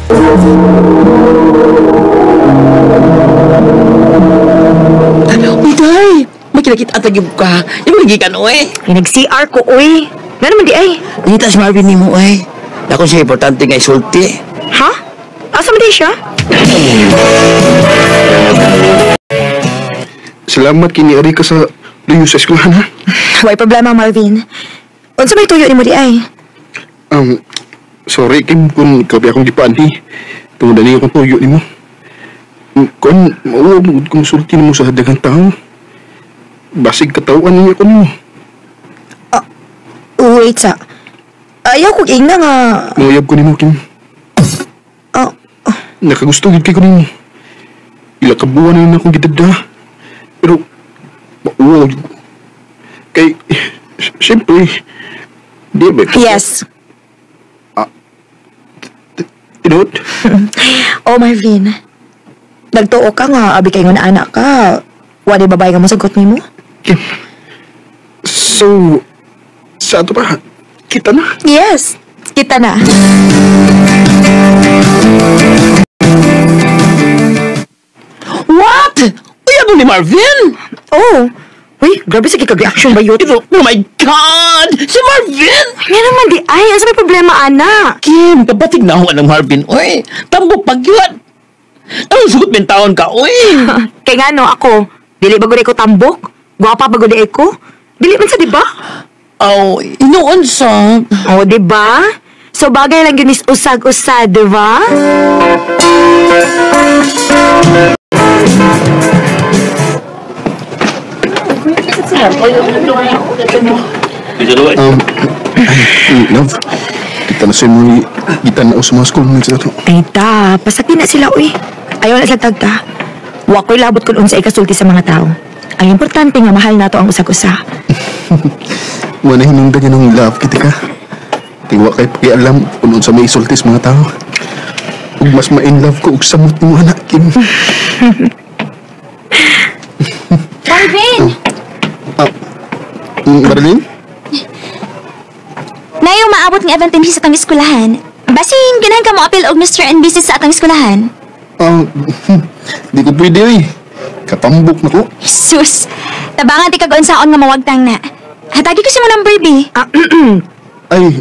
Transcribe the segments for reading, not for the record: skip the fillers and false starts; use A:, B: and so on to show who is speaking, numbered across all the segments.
A: Uy, day! May kinakita at nagyog ka. Yung lagi ka, uy.
B: Nag-CR ko, uy. Nga naman di ay.
A: Nangita si Marvin ni mo, uy. Dako siya importante nga isulti.
B: Ha? Asa mo di siya?
C: Salamat kini ari ka sa luyo sa eskwelahan, ha?
B: Way problema, Marvin. Unsa may tuyo ni mo di ay?
C: Sorry, Kim, kung ikaw di akong gipaanhi. Tungod na akong tuyo ni mo. Kung mauwag kong sulti mo sa dagang tao, basig katawan niya ko mo.
B: Wait sa. Ayaw ko ingna nga.
C: Muyab ko ni mo, Kim. Nakagusto gid kay ko ni mo. Ila kabuan na yun akong gitagda. Pero, mauwag. Kay, siyempre, di ba?
B: Yes.
C: Tinod?
B: Oh, Marvin. Nagtuo ka nga, abi kayo na anak ka. Wala babae ka masagot ni mo?
C: Kim. So, sa ato pa, kita na?
B: Yes, kita na.
A: What? Uy, ano ni Marvin?
B: Oh, uy, grabe sa kikag-reaction ba yun?
A: Oh my God! Si Marvin!
B: Nga naman di ay, asa may problema, anak?
A: Kim, kabatig na ako ng Marvin, uy. Tambok pagyuan. Anong sugot min taon ka, uy?
B: Kaya nga no, ako, dili ba ko tambok? Guwapa ba ko? Dili man sa, di ba?
A: Oh, inoon sa...
B: Oh, di ba? So bagay lang yun is usag-usad, di ba?
C: Love, kita na siya mo kita na sa mga school mates na to.
B: Ay ta, pasaki na sila, uy. Ayaw na sila tagta. Wako'y labot kung unsa ikasulti sa mga tao. Ang importante nga mahal nato ang usag-usa.
C: Wala hinungdan niya ng love kita ka. Tiwa kay pakialam kung sa may isultis mga tao. Ug mas ma-in love ko ug samot mo anak, Kim.
D: Marvin!
C: Marilyn?
D: Nayo maabot ng event sa atong eskwelahan. Basin, ganahan ka mo apil og Mr. and Mrs. sa atong eskwelahan.
C: Di ko pwede eh. Katambok na ko.
D: Sus! Tabangan ti kag unsaon nga mawagtang na. Hatagi ko si mo number B.
C: Ay,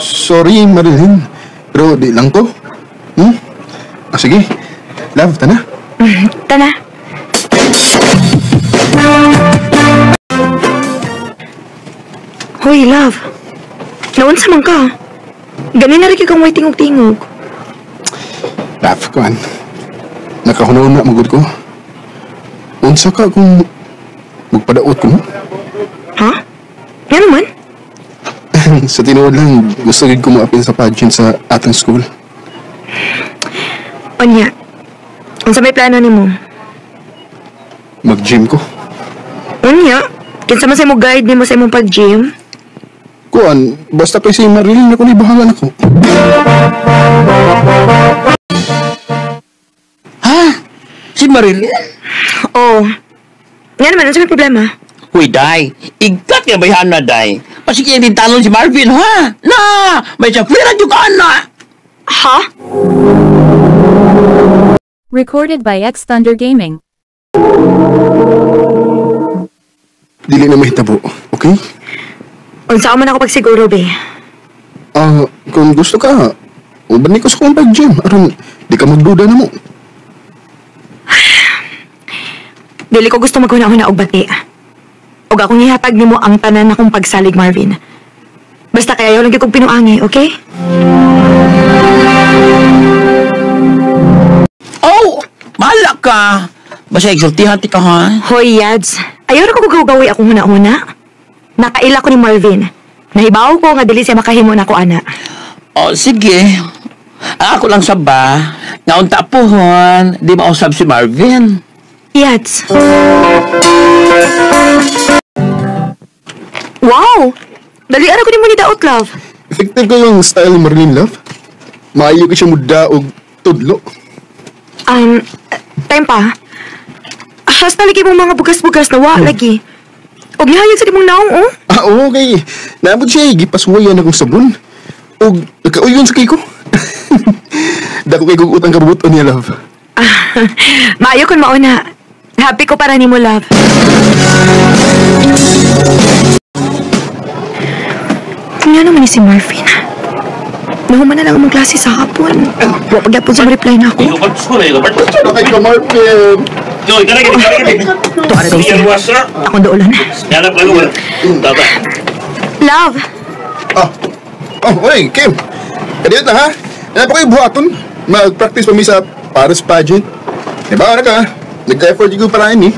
C: sorry Marilyn. Pero di lang to. Sige. Love, tana.
B: Tana. Hoy, love. Naunsa man ka? Ganin na rin kang may tingog-tingog.
C: Love, kuan. Nakahunaw na magod ko. Unsa ka kung magpadaot ko mo?
B: Ha? Nga naman?
C: Sa tinuod lang, gusto rin ko maapil sa pageant sa atang school.
B: Onya, unsa may plano ni mo?
C: Mag-gym ko.
B: Onya, kinsa man sa mo guide ni mo sa imong pag-gym?
C: Kuan, basta kay si Marilyn ako ni bahala na ko.
A: Ha? Si Marilyn?
B: Oo. Nga naman, unsa may problema?
A: Uy, day. Igat nga bayhan na, day. Pasiki din talon si Marvin, ha? Na! May sapiran yung ka, na!
B: Ha?
E: Recorded by X Thunder Gaming.
C: Dili na mahitabo, okay?
B: Unsa man ako pagsiguro, be?
C: Kung gusto ka, ubani ko sa kong pag-gym. Aron, di ka magduda na mo.
B: Dili ko gusto maghuna-huna og bati. Og akong ihatag nimo ang tanan akong pagsalig, Marvin. Basta kaya ayaw lang kong pinuangi, okay?
A: Oh! Mahala ka! Basta exultihan ti ka, ha?
B: Hoy, Yads. Ayaw na ko gagawi akong huna-huna. Nakaila ko ni Marvin. Nahibaw ko nga dili siya makahimo na ko, ana.
A: Oh, sige. Ako lang saba. Naunta po, hon. Di mausap si Marvin.
B: Yads. Wow! Dali ara ko ni mo ni daot, love.
C: Effective ko yung style ni Marilyn, love. Maayo ko siya muda o tudlo.
B: Time pa. Hasta lagi mong mga bugas-bugas na wa lagi. Og nihayag sa dimong naong, oh.
C: Okay. Naabot siya, gipaswayan akong sabon. O, nagkauyon sa kay ko. Dako kay kong utang kabubuton niya, love.
B: Maayo kung mauna. Happy ko para ni mo, love. Kanya naman ni si Marvin. Nahuman na lang ang klase sa hapon. Huwag pagyapon sa reply na ako.
C: Bakit ka, Marvin?
B: Ito ara daw siya. Akong daulan. Love!
C: Oy, Kim. Kadiyot na, ha? Ano pa kayo buhaton? Mag-practice pa mi sa Paris pageant. Diba, ano ka? Nag-effort yung parahin, eh.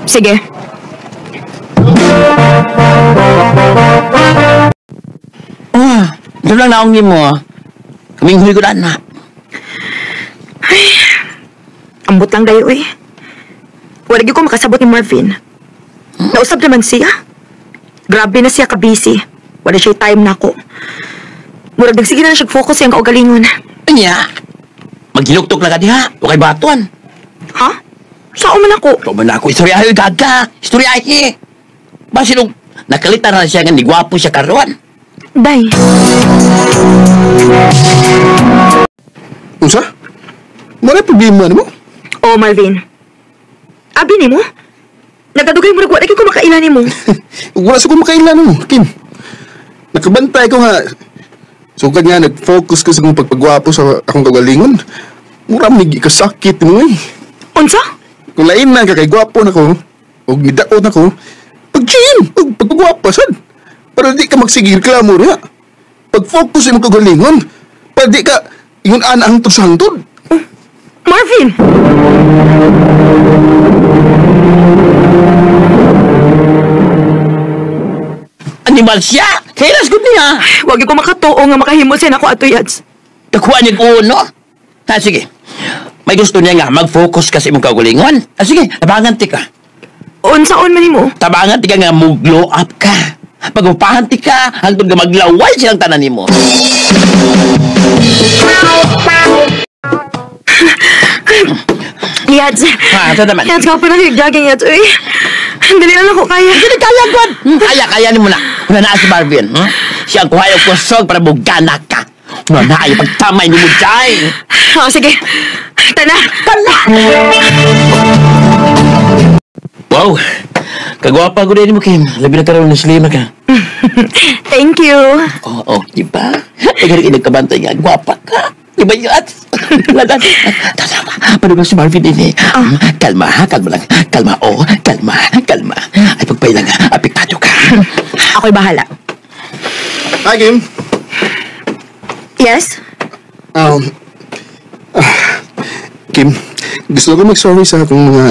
B: Sige.
A: Doon lang naongin mo. Kaming huli ko na, anak.
B: Ay, ambot lang dayo eh. Wala ko makasabot ni Marvin. Nausap naman siya. Grabe na siya ka-busy. Wala siya time na ako. Murag nagsige na siya focus siyang kaugalingon.
A: Anya, maghiluktok lang ka diha. O kay batuan.
B: Ha? Saan man ako?
A: Ito man ako, istoryahe, gaga. Istoryahe. Basi nung nakalitan na siya nga ni gwapo siya karuan.
B: Day.
C: Unsa? Wala problema mo?
B: Oh, Marvin. Abi ni mo? Nagdadugay mo na wala ko makailan ni mo.
C: Wala sa kumakailan mo, Kim. Nakabantay ko nga. Sugad nga, nag-focus ko sa kong pagpagwapo sa akong kagalingon. Muramig ikasakit mo eh.
B: Unsa?
C: Kung lain na kay gwapo na ko, o nidaot na ko, pag-chill, pagpagwapo, sad. Para di ka magsigil reklamo rin. Pag-focus sa mong kagalingon, para di ka, yun ana ang hangtod.
B: Marvin!
A: Animal siya! Kailas ko niya!
B: Wag ko makatuo nga makahimo siya na ako ato yads.
A: Nakuha niya ko, no? Sige. May gusto niya nga, mag-focus kasi mong kagulingon. Sige, tabangan ti ka.
B: Unsaon man ni mo?
A: Tabangan ti ka nga, mag-glow up ka. Pag-upahan ti ka, hangtod ka maglaway silang tanan ni mo.
B: Yads.
A: Ito naman.
B: Yads ka pa na jogging yads. Uy, dali na lang ko kaya.
A: Hindi kaya, God! Kaya ni mo na. Una na si Marvin. Siya ang kuhayaw kusog para bugana ka. Una na ay pagtamay ni mo dyan.
B: Sige. Tana.
A: Wow! Kagwapa ko din mo, Kim. Labi na karoon na slima ka.
B: Thank you.
A: Oo, di ba? Pagkari nagkabantay nga, gwapa ka. Di ba yun? Ladan. Tama. Paano ba si Marvin din eh? Kalma, kalma lang. Kalma, kalma. Ay, pagpailang, apektado ka.
B: Ako'y bahala.
C: Hi, Kim.
B: Yes?
C: Kim, gusto ko mag-sorry sa akong mga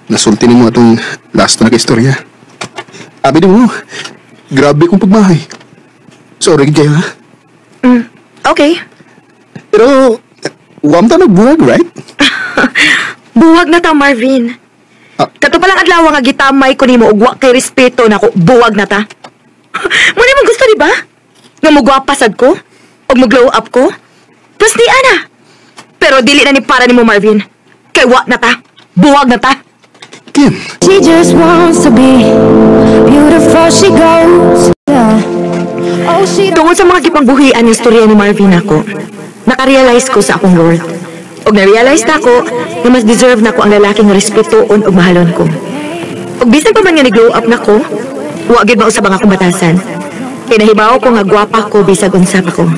C: nasulti mo atong last na ka-istorya. Abi din mo, grabe kong pagmahay. Sorry kayo, ha?
B: Okay.
C: Pero, huwag ta nagbuwag, right?
B: Buwag na ta, Marvin. Kato palang adlaw nga gitamay ko nimo ug wa kay respeto nako, buwag na ta. Muna mo gusto, di ba? Nga mugwapasad ko? O mag-glow up ko? Plus di ana. Pero dili na ni para nimo, Marvin. Kay wa na ta. Buwag na ta.
C: Kim.
F: She just wants to be beautiful, she goes. Yeah. Oh, she don't.
B: Tungod sa mga gipangbuhian ng istorya ni Marvin ako, nakarealize ko sa akong worth. Og na-realize na ako na mas deserve na ko ang lalaking respetuon o mahalon ko. Og bisan pa man nga ni-glow up na ko, wa gid mausab ang akong batasan. Kinahibaw ko nga gwapa ko bisag unsa pa ko.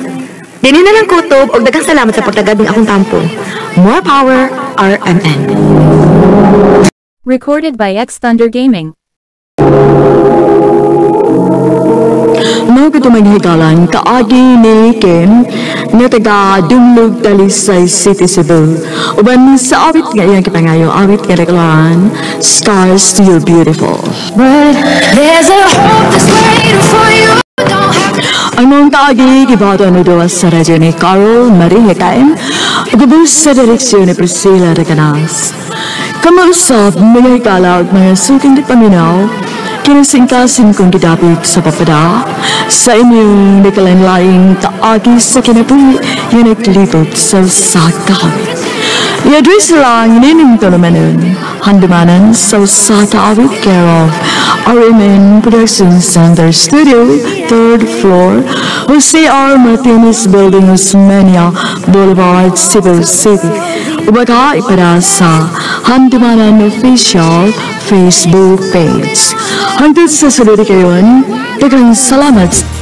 B: Dinin na lang kutob og daghang salamat sa pagtagad ng akong tampo. More power, RMN.
E: Recorded by X Thunder Gaming.
G: Mga tumanghigalan kaagi ni Kim na taga Dumlog Talisay City, Cebu. Uban sa awit nga iyang kipangayo, awit nga reglaan, Scars to Your Beautiful.
F: But there's a hope that's waiting for you. Don't have to.
G: Ang mga kaagi, kibata na doon sa radyo ni Carol Marie Hekain, ugubos sa direksyon ni Priscilla Reganas. Kamusap, mga hikala at mga suking di paminaw, kinasingkasin kong gidapit sa papada sa inyong nakalanlaing kaagi sa kinabuhi yung naglibot sa sakawit. I-address lang nining tulumanon, handumanan sa sakawit care of RMN Production Center Studio, 3rd floor, Jose R. Martinez Building, Osmeña Boulevard, Cebu City. Ubaga ipada sa Handimanan Official Facebook page. Hanggang sa sunod kayon, daghang salamat.